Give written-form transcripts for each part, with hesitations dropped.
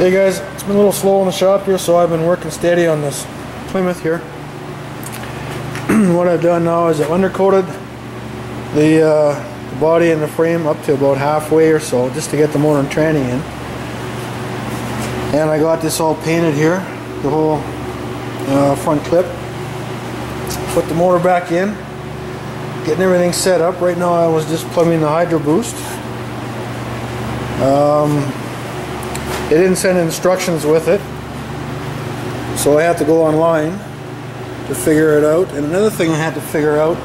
Hey guys, it's been a little slow in the shop here, so I've been working steady on this Plymouth here. What I've done now is I've undercoated the body and the frame up to about halfway or so, just to get the motor and tranny in. And I got this all painted here, the whole front clip. Put the motor back in, getting everything set up. Right now I was just plumbing the hydro boost. They didn't send instructions with it, so I had to go online to figure it out. And another thing I had to figure out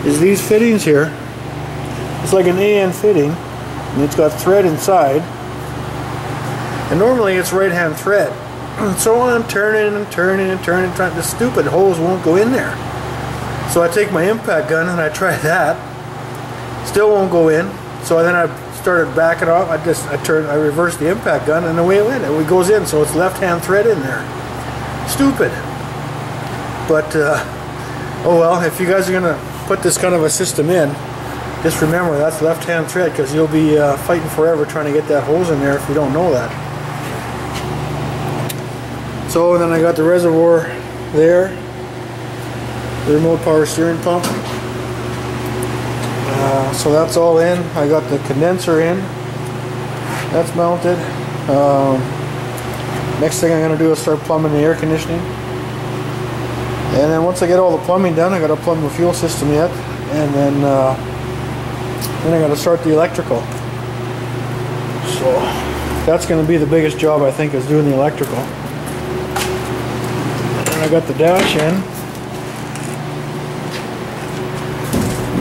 is these fittings here. It's like an AN fitting, and it's got thread inside, and normally it's right-hand thread. So I'm turning and turning and turning, the stupid hose won't go in there. So I take my impact gun and I try that, still won't go in. So then I started backing off. I reversed the impact gun, and away it went. It goes in, so it's left-hand thread in there. Stupid. But oh well. If you guys are gonna put this kind of a system in, just remember that's left-hand thread, because you'll be fighting forever trying to get that hose in there if you don't know that. So then I got the reservoir there, the remote power steering pump. So that's all in. I got the condenser in. That's mounted. Next thing I'm going to do is start plumbing the air conditioning. And then once I get all the plumbing done, I got to plumb the fuel system yet. And then I got to start the electrical. So that's going to be the biggest job, I think, is doing the electrical. And I got the dash in.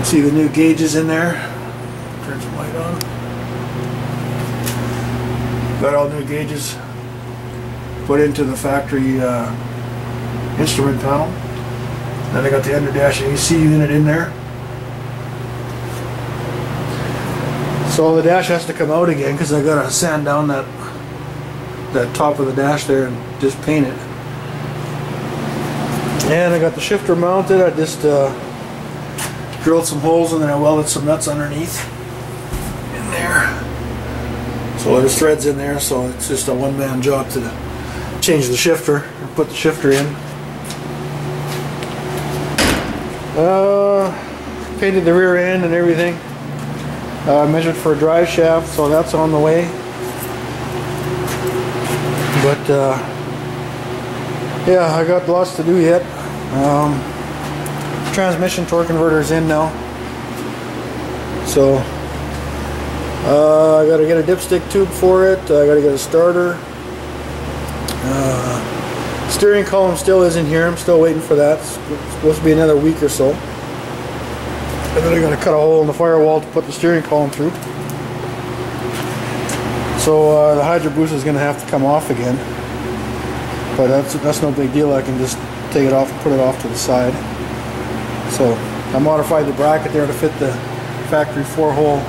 See the new gauges in there. Turn some light on. Got all new gauges put into the factory instrument panel. Then I got the under dash AC unit in there. So the dash has to come out again, because I got to sand down that top of the dash there and just paint it. And I got the shifter mounted. I just drilled some holes and then I welded some nuts underneath in there. So there's threads in there, so it's just a one-man job to change the shifter and put the shifter in. Painted the rear end and everything. Measured for a drive shaft, so that's on the way. But yeah, I got lots to do yet. Transmission torque converter is in now, so I got to get a dipstick tube for it. I got to get a starter. Steering column still isn't here. I'm still waiting for that. It's supposed to be another week or so. And then I got to cut a hole in the firewall to put the steering column through. So the hydro boost is going to have to come off again, but that's no big deal. I can just take it off and put it off to the side. So I modified the bracket there to fit the factory 4-hole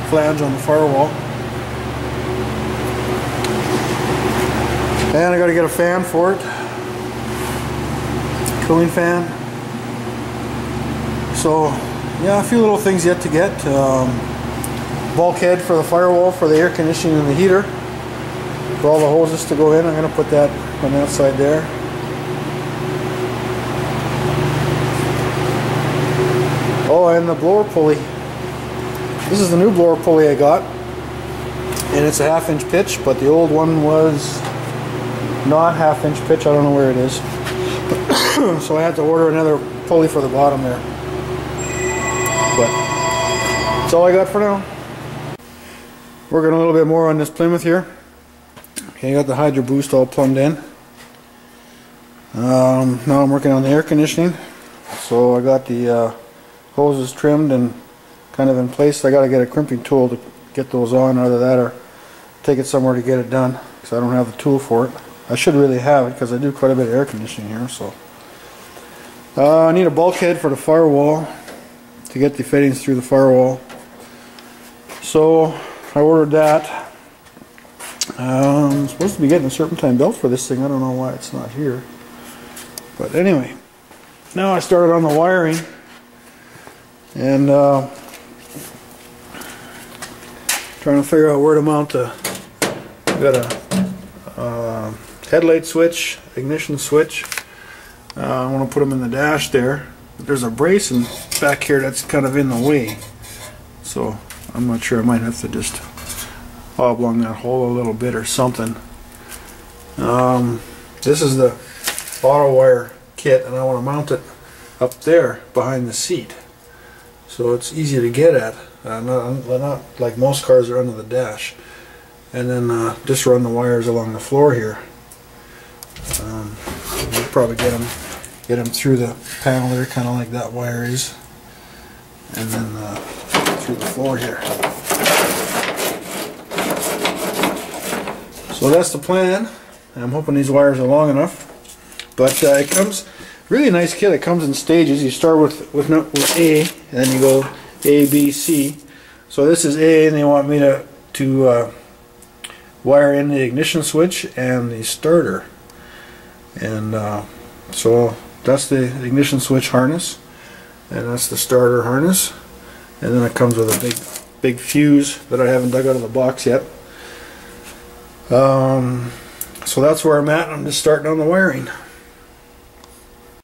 flange on the firewall. And I got to get a fan for it, cooling fan. So yeah, a few little things yet to get. Bulkhead for the firewall for the air conditioning and the heater. For all the hoses to go in, I'm going to put that on that side there. Oh, and the blower pulley. This is the new blower pulley I got, and it's a 1/2-inch pitch, but the old one was not 1/2-inch pitch. I don't know where it is. So I had to order another pulley for the bottom there. But that's all I got for now. Working a little bit more on this Plymouth here. Okay, I got the hydro boost all plumbed in. Now I'm working on the air conditioning. So I got the hoses trimmed and kind of in place. I got to get a crimping tool to get those on, either that or take it somewhere to get it done, because I don't have the tool for it. I should really have it, because I do quite a bit of air conditioning here. So I need a bulkhead for the firewall to get the fittings through the firewall. So I ordered that. I'm supposed to be getting a serpentine belt for this thing. I don't know why it's not here. But anyway, now I started on the wiring. And trying to figure out where to mount the, I got a headlight switch, ignition switch. I want to put them in the dash there. There's a brace in back here that's kind of in the way, so I'm not sure. I might have to just oblong that hole a little bit or something. This is the auto wire kit, and I want to mount it up there behind the seat, so it's easy to get at. Not like most cars are under the dash. And then just run the wires along the floor here. We'll probably get them through the panel there, kind of like that wire is, and then through the floor here. So that's the plan. I'm hoping these wires are long enough. But it comes really nice kit. It comes in stages. You start with A, and then you go A, B, C. So this is A, and they want me to wire in the ignition switch and the starter. And so that's the ignition switch harness, and that's the starter harness, and then it comes with a big fuse that I haven't dug out of the box yet. So that's where I'm at. I'm just starting on the wiring.